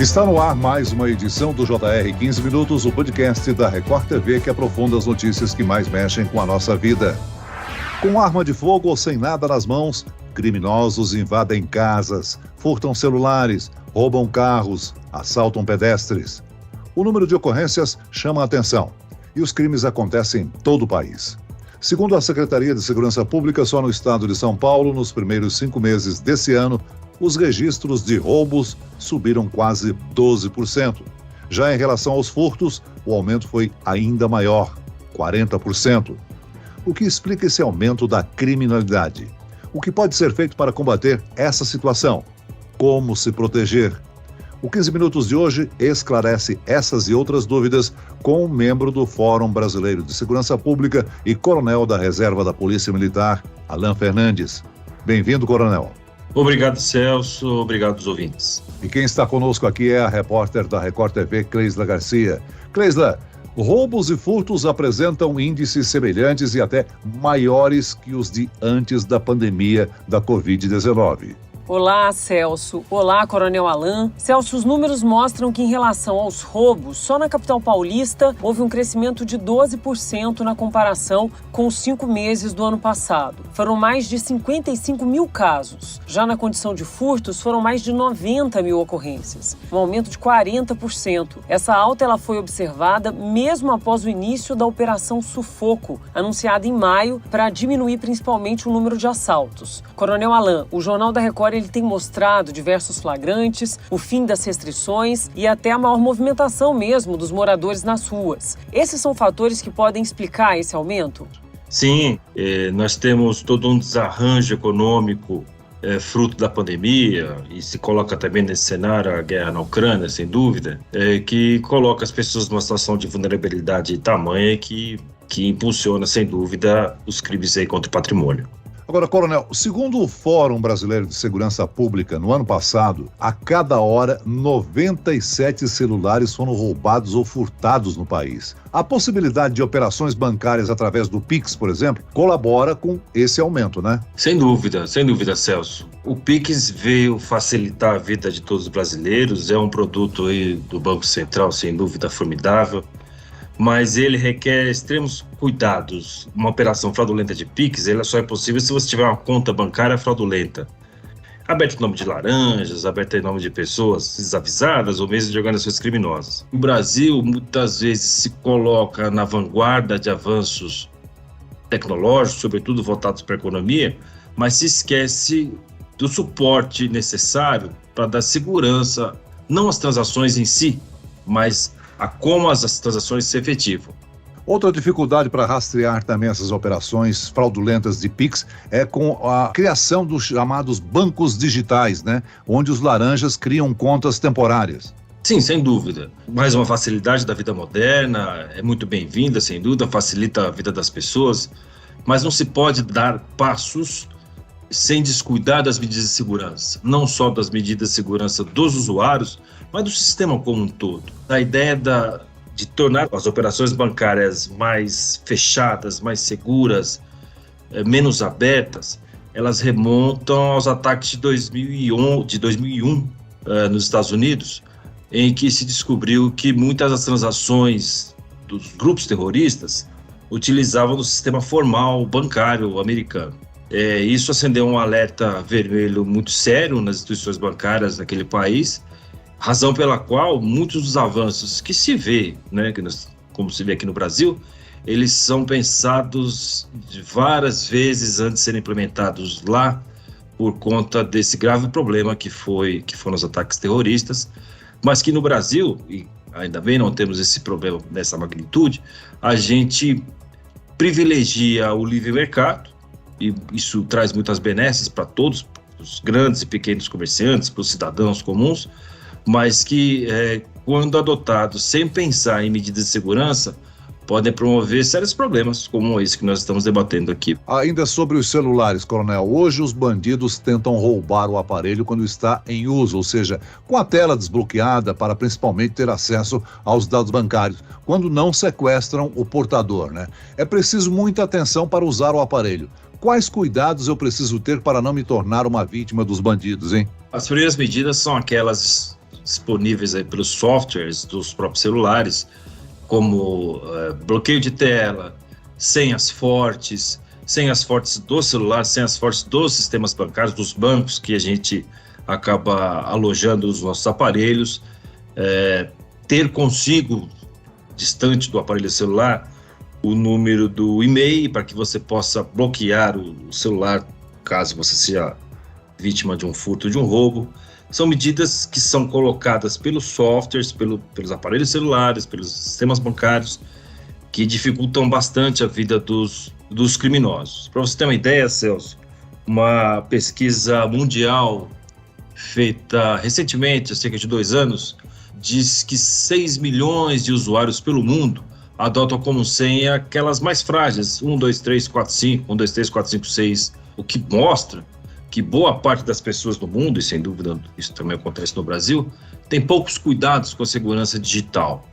Está no ar mais uma edição do JR 15 Minutos, o podcast da Record TV que aprofunda as notícias que mais mexem com a nossa vida. Com arma de fogo ou sem nada nas mãos, criminosos invadem casas, furtam celulares, roubam carros, assaltam pedestres. O número de ocorrências chama a atenção e os crimes acontecem em todo o país. Segundo a Secretaria de Segurança Pública, só no estado de São Paulo, nos primeiros 5 meses desse ano, os registros de roubos subiram quase 12%. Já em relação aos furtos, o aumento foi ainda maior, 40%. O que explica esse aumento da criminalidade? O que pode ser feito para combater essa situação? Como se proteger? O 15 Minutos de hoje esclarece essas e outras dúvidas com um membro do Fórum Brasileiro de Segurança Pública e coronel da Reserva da Polícia Militar, Alan Fernandes. Bem-vindo, coronel. Obrigado, Celso. Obrigado aos ouvintes. E quem está conosco aqui é a repórter da Record TV, Cleisla Garcia. Cleisla, roubos e furtos apresentam índices semelhantes e até maiores que os de antes da pandemia da Covid-19. Olá, Celso. Olá, Coronel Alan. Celso, os números mostram que em relação aos roubos, só na capital paulista houve um crescimento de 12% na comparação com os 5 meses do ano passado. Foram mais de 55 mil casos. Já na condição de furtos, foram mais de 90 mil ocorrências, um aumento de 40%. Essa alta ela foi observada mesmo após o início da Operação Sufoco, anunciada em maio para diminuir principalmente o número de assaltos. Coronel Alan, o Jornal da Record ele tem mostrado diversos flagrantes, o fim das restrições e até a maior movimentação mesmo dos moradores nas ruas. Esses são fatores que podem explicar esse aumento? Sim, nós temos todo um desarranjo econômico fruto da pandemia, e se coloca também nesse cenário a guerra na Ucrânia, sem dúvida, que coloca as pessoas numa situação de vulnerabilidade tamanha que impulsiona, sem dúvida, os crimes contra o patrimônio. Agora, coronel, segundo o Fórum Brasileiro de Segurança Pública, no ano passado, a cada hora, 97 celulares foram roubados ou furtados no país. A possibilidade de operações bancárias através do Pix, por exemplo, colabora com esse aumento, né? Sem dúvida, Celso. O Pix veio facilitar a vida de todos os brasileiros, é um produto aí do Banco Central, sem dúvida, formidável. Mas ele requer extremos cuidados. Uma operação fraudulenta de Pix, ela só é possível se você tiver uma conta bancária fraudulenta, aberta em nome de laranjas, aberta em nome de pessoas desavisadas ou mesmo de organizações criminosas. O Brasil muitas vezes se coloca na vanguarda de avanços tecnológicos, sobretudo voltados para a economia, mas se esquece do suporte necessário para dar segurança, não às transações em si, mas a como as transações se efetivam. Outra dificuldade para rastrear também essas operações fraudulentas de Pix é com a criação dos chamados bancos digitais, né? Onde os laranjas criam contas temporárias. Sim, sem dúvida. Mais uma facilidade da vida moderna, é muito bem-vinda, sem dúvida, facilita a vida das pessoas, mas não se pode dar passos sem descuidar das medidas de segurança, não só das medidas de segurança dos usuários, mas do sistema como um todo. A ideia de tornar as operações bancárias mais fechadas, mais seguras, menos abertas, elas remontam aos ataques de 2001 nos Estados Unidos, em que se descobriu que muitas das transações dos grupos terroristas utilizavam o sistema formal bancário americano. Isso acendeu um alerta vermelho muito sério nas instituições bancárias daquele país, razão pela qual muitos dos avanços que se vê, né, como se vê aqui no Brasil, eles são pensados de várias vezes antes de serem implementados lá, por conta desse grave problema que foram os ataques terroristas, mas que no Brasil, e ainda bem não temos esse problema nessa magnitude, a gente privilegia o livre mercado, e isso traz muitas benesses para todos, os grandes e pequenos comerciantes, para os cidadãos comuns, mas que, quando adotados sem pensar em medidas de segurança, podem promover sérios problemas, como esse que nós estamos debatendo aqui. Ainda sobre os celulares, coronel, hoje os bandidos tentam roubar o aparelho quando está em uso, ou seja, com a tela desbloqueada para principalmente ter acesso aos dados bancários, quando não sequestram o portador, né? É preciso muita atenção para usar o aparelho. Quais cuidados eu preciso ter para não me tornar uma vítima dos bandidos, hein? As primeiras medidas são aquelas disponíveis aí pelos softwares dos próprios celulares, como bloqueio de tela, senhas fortes do celular, senhas fortes dos sistemas bancários, dos bancos que a gente acaba alojando os nossos aparelhos, ter consigo, distante do aparelho celular, o número do e-mail para que você possa bloquear o celular caso você seja vítima de um furto, de um roubo. São medidas que são colocadas pelos softwares, pelos aparelhos celulares, pelos sistemas bancários, que dificultam bastante a vida dos criminosos. Para você ter uma ideia, Celso, uma pesquisa mundial feita recentemente, há cerca de 2 anos, diz que 6 milhões de usuários pelo mundo adotam como senha aquelas mais frágeis, 1, 2, 3, 4, 5, 1, 2, 3, 4, 5, 6, o que mostra que boa parte das pessoas no mundo, e sem dúvida isso também acontece no Brasil, tem poucos cuidados com a segurança digital.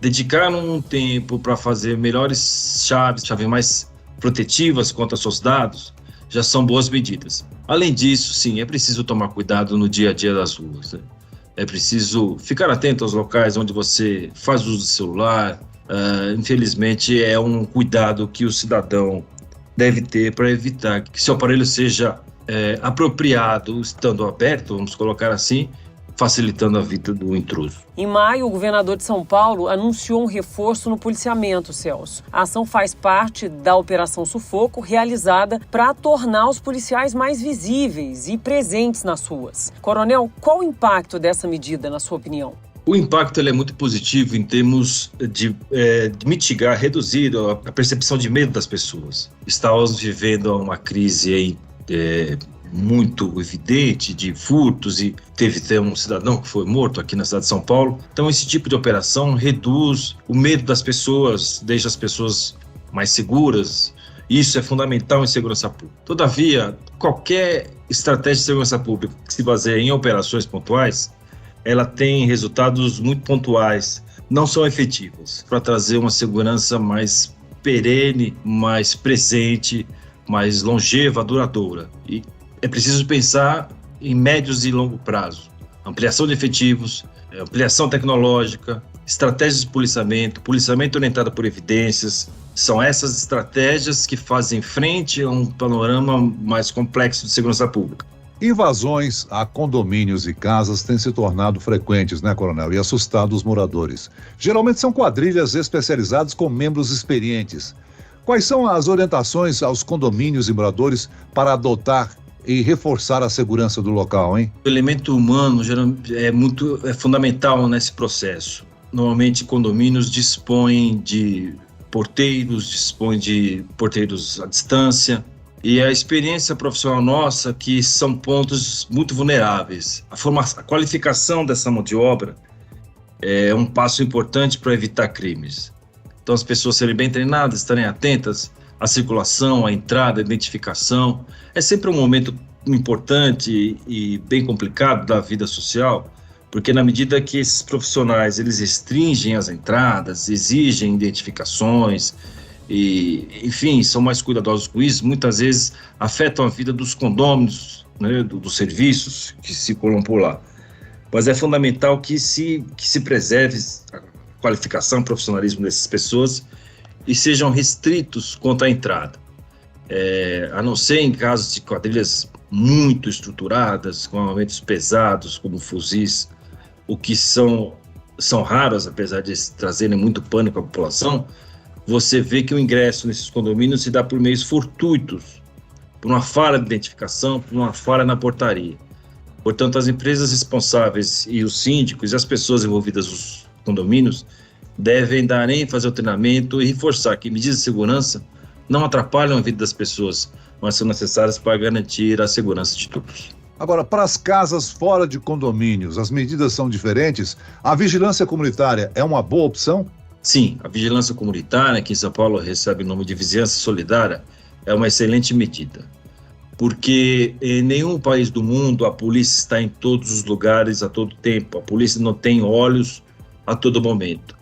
Dedicar um tempo para fazer melhores chaves mais protetivas contra seus dados, já são boas medidas. Além disso, sim, é preciso tomar cuidado no dia a dia das ruas, né? É preciso ficar atento aos locais onde você faz uso do celular. Infelizmente, é um cuidado que o cidadão deve ter para evitar que seu aparelho seja apropriado, estando aberto, vamos colocar assim, facilitando a vida do intruso. Em maio, o governador de São Paulo anunciou um reforço no policiamento, Celso. A ação faz parte da Operação Sufoco, realizada para tornar os policiais mais visíveis e presentes nas ruas. Coronel, qual o impacto dessa medida, na sua opinião? O impacto é muito positivo em termos de mitigar, reduzir a percepção de medo das pessoas. Estamos vivendo uma crise aí, muito evidente de furtos, e teve até um cidadão que foi morto aqui na cidade de São Paulo. Então esse tipo de operação reduz o medo das pessoas, deixa as pessoas mais seguras. Isso é fundamental em segurança pública. Todavia, qualquer estratégia de segurança pública que se baseia em operações pontuais, ela tem resultados muito pontuais, não são efetivas para trazer uma segurança mais perene, mais presente, mais longeva, duradoura. E é preciso pensar em médios e longo prazo. Ampliação de efetivos, ampliação tecnológica, estratégias de policiamento orientado por evidências. São essas estratégias que fazem frente a um panorama mais complexo de segurança pública. Invasões a condomínios e casas têm se tornado frequentes, né, Coronel? E assustado os moradores. Geralmente são quadrilhas especializadas com membros experientes. Quais são as orientações aos condomínios e moradores para adotar e reforçar a segurança do local, hein? O elemento humano é fundamental nesse processo. Normalmente, condomínios dispõem de porteiros à distância, e a experiência profissional nossa que são pontos muito vulneráveis. A qualificação dessa mão de obra é um passo importante para evitar crimes. Então, as pessoas serem bem treinadas, estarem atentas à circulação, à entrada, à identificação. É sempre um momento importante e bem complicado da vida social, porque na medida que esses profissionais eles restringem as entradas, exigem identificações e, enfim, são mais cuidadosos com isso, muitas vezes afetam a vida dos condôminos, né, dos serviços que circulam por lá. Mas é fundamental que se preserve a qualificação e profissionalismo dessas pessoas e sejam restritos quanto à entrada. A não ser em casos de quadrilhas muito estruturadas, com armamentos pesados, como fuzis, o que são raros, apesar de trazerem muito pânico à população. Você vê que o ingresso nesses condomínios se dá por meios fortuitos, por uma falha de identificação, por uma falha na portaria. Portanto, as empresas responsáveis e os síndicos e as pessoas envolvidas nos condomínios devem dar ênfase ao treinamento e reforçar que medidas de segurança não atrapalham a vida das pessoas, mas são necessárias para garantir a segurança de todos. Agora, para as casas fora de condomínios, as medidas são diferentes? A vigilância comunitária é uma boa opção? Sim, a vigilância comunitária, que em São Paulo recebe o nome de Vizinhança Solidária, é uma excelente medida. Porque em nenhum país do mundo a polícia está em todos os lugares a todo tempo. A polícia não tem olhos a todo momento.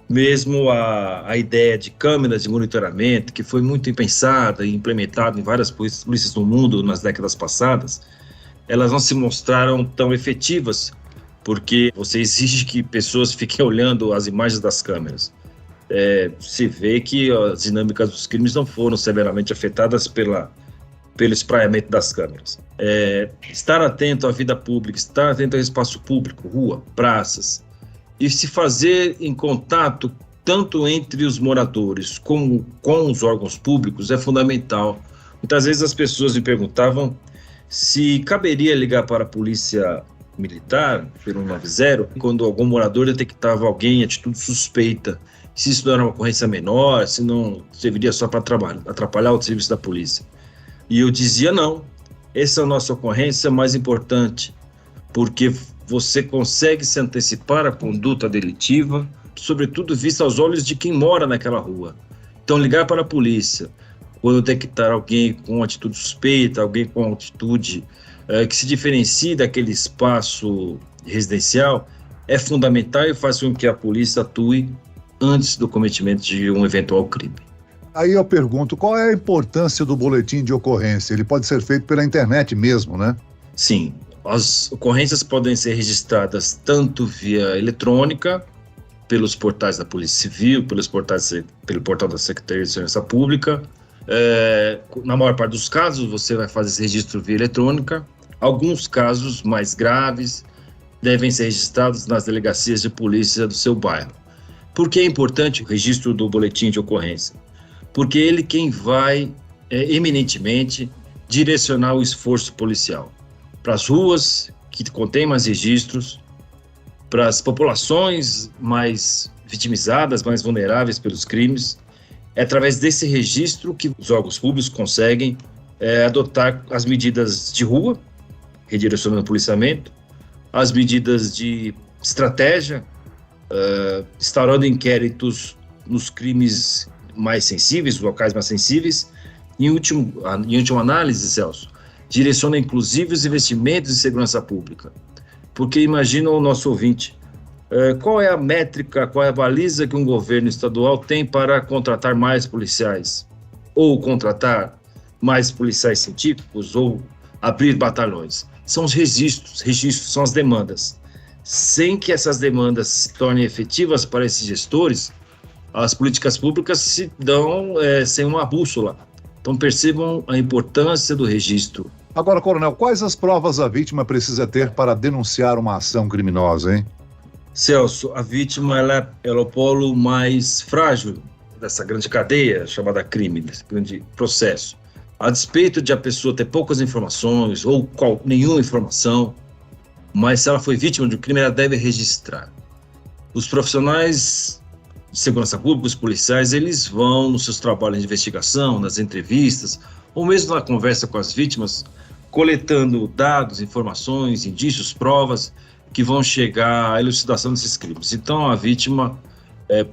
Mesmo a ideia de câmeras de monitoramento, que foi muito pensada e implementada em várias polícias no mundo nas décadas passadas, elas não se mostraram tão efetivas porque você exige que pessoas fiquem olhando as imagens das câmeras. Se vê que as dinâmicas dos crimes não foram severamente afetadas pelo espraiamento das câmeras. Estar atento à vida pública, estar atento ao espaço público, rua, praças, e se fazer em contato tanto entre os moradores como com os órgãos públicos é fundamental. Muitas vezes as pessoas me perguntavam se caberia ligar para a polícia militar, pelo 190, quando algum morador detectava alguém em atitude suspeita, se isso não era uma ocorrência menor, se não serviria só para atrapalhar o serviço da polícia. E eu dizia não, essa é a nossa ocorrência mais importante, porque você consegue se antecipar à conduta delitiva, sobretudo vista aos olhos de quem mora naquela rua. Então ligar para a polícia, quando detectar alguém com atitude suspeita, alguém com atitude que se diferencie daquele espaço residencial, é fundamental e faz com que a polícia atue antes do cometimento de um eventual crime. Aí eu pergunto, qual é a importância do boletim de ocorrência? Ele pode ser feito pela internet mesmo, né? Sim, as ocorrências podem ser registradas tanto via eletrônica, pelos portais da Polícia Civil, pelo portal da Secretaria de Segurança Pública. Na maior parte dos casos, você vai fazer esse registro via eletrônica. Alguns casos mais graves devem ser registrados nas delegacias de polícia do seu bairro. Por que é importante o registro do boletim de ocorrência? Porque ele quem vai, eminentemente, direcionar o esforço policial para as ruas que contêm mais registros, para as populações mais vitimizadas, mais vulneráveis pelos crimes. É através desse registro que os órgãos públicos conseguem adotar as medidas de rua, redirecionando o policiamento, as medidas de estratégia, instaurando inquéritos nos crimes mais sensíveis, locais mais sensíveis. Em última análise, Celso, direciona inclusive os investimentos em segurança pública. Porque imagina o nosso ouvinte, qual é a métrica, qual é a baliza que um governo estadual tem para contratar mais policiais? Ou contratar mais policiais científicos? Ou abrir batalhões? São os registros são as demandas. Sem que essas demandas se tornem efetivas para esses gestores, as políticas públicas se dão sem uma bússola. Então percebam a importância do registro. Agora, coronel, quais as provas a vítima precisa ter para denunciar uma ação criminosa, hein? Celso, a vítima ela é o polo mais frágil dessa grande cadeia chamada crime, desse grande processo. A despeito de a pessoa ter poucas informações ou nenhuma informação, mas se ela foi vítima de um crime, ela deve registrar. Os profissionais de segurança pública, os policiais, eles vão nos seus trabalhos de investigação, nas entrevistas, ou mesmo na conversa com as vítimas, coletando dados, informações, indícios, provas que vão chegar à elucidação desses crimes. Então, a vítima,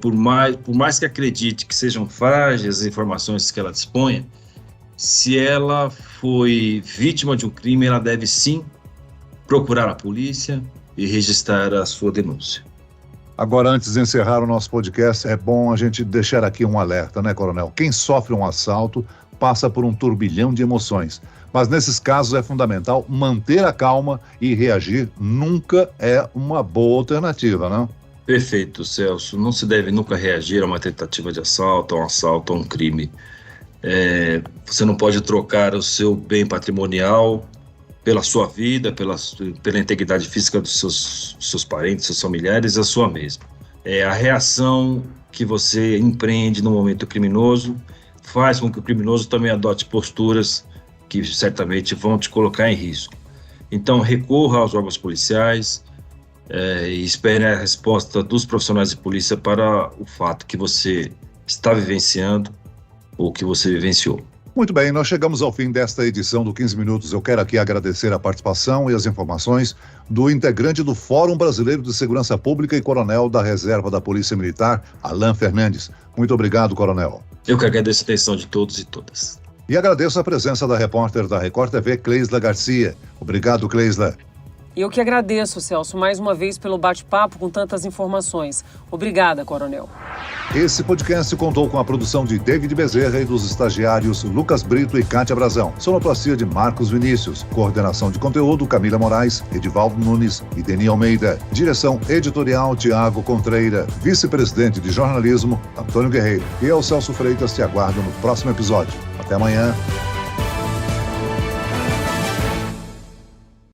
por mais que acredite que sejam frágeis as informações que ela disponha, se ela foi vítima de um crime, ela deve sim procurar a polícia e registrar a sua denúncia. Agora, antes de encerrar o nosso podcast, é bom a gente deixar aqui um alerta, né, coronel? Quem sofre um assalto passa por um turbilhão de emoções. Mas nesses casos é fundamental manter a calma e reagir nunca é uma boa alternativa, não? Perfeito, Celso. Não se deve nunca reagir a uma tentativa de assalto, a um assalto, a um crime. Você não pode trocar o seu bem patrimonial pela sua vida, pela integridade física dos seus parentes, seus familiares, a sua mesma. A reação que você empreende no momento criminoso faz com que o criminoso também adote posturas que certamente vão te colocar em risco. Então, recorra aos órgãos policiais e espere a resposta dos profissionais de polícia para o fato que você está vivenciando ou que você vivenciou. Muito bem, nós chegamos ao fim desta edição do 15 Minutos. Eu quero aqui agradecer a participação e as informações do integrante do Fórum Brasileiro de Segurança Pública e coronel da Reserva da Polícia Militar, Alan Fernandes. Muito obrigado, coronel. Eu que agradeço a atenção de todos e todas. E agradeço a presença da repórter da Record TV, Cleisla Garcia. Obrigado, Cleisla. E eu que agradeço, Celso, mais uma vez pelo bate-papo com tantas informações. Obrigada, Coronel. Esse podcast contou com a produção de David Bezerra e dos estagiários Lucas Brito e Kátia Brazão. Sonoplastia de Marcos Vinícius. Coordenação de conteúdo Camila Moraes, Edivaldo Nunes e Deni Almeida. Direção editorial Tiago Contreira. Vice-presidente de jornalismo Antônio Guerreiro. E eu, Celso Freitas, te aguardo no próximo episódio. Até amanhã.